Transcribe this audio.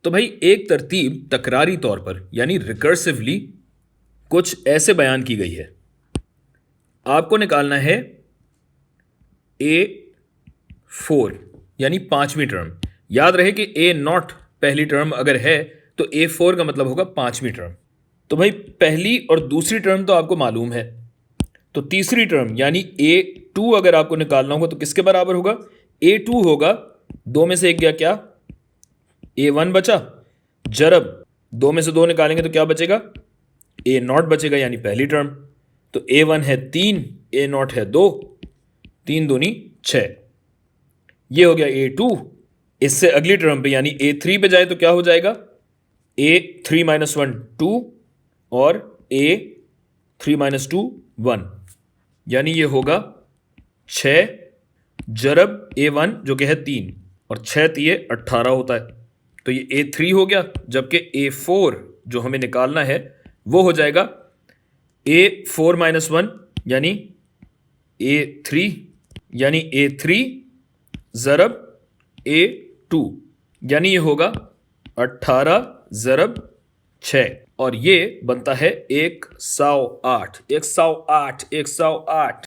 तो भाई एक तरतीब तकरारी तौर पर यानी रिकर्सिवली कुछ ऐसे बयान की गई है। आपको निकालना है A4 यानी पांचवी टर्म। याद रहे कि A0 पहली टर्म अगर है तो A4 का मतलब होगा पांचवी टर्म। तो भाई पहली और दूसरी टर्म तो आपको मालूम है, तो तीसरी टर्म यानी A2 अगर आपको निकालना होगा तो किसके बराबर होगा? A2 होगा, दो में से एक गया क्या? A1 बचा, जरब दो में से दो निकालेंगे तो क्या बचेगा? A0 बचेगा यानी पहली टर्म। तो A1 है 3, A0 है 2, 3 दूनी 6। ये हो गया A2। इससे अगली टर्म पे यानी A3 पे जाए तो क्या हो जाएगा? A3 माइनस 1 2 और A3 माइनस 2 1, यानी ये होगा 6 जरब A1 जो कि है 3 और 6 तिये 18 होता है। तो ये A3 हो गया, जबकि A4 जो हमें निकालना है वो हो जाएगा A4 माइनस 1 यानी A3, यानी A3 ज़रब A2, यानी ये होगा 18 ज़रब 6 और ये बनता है 108। 108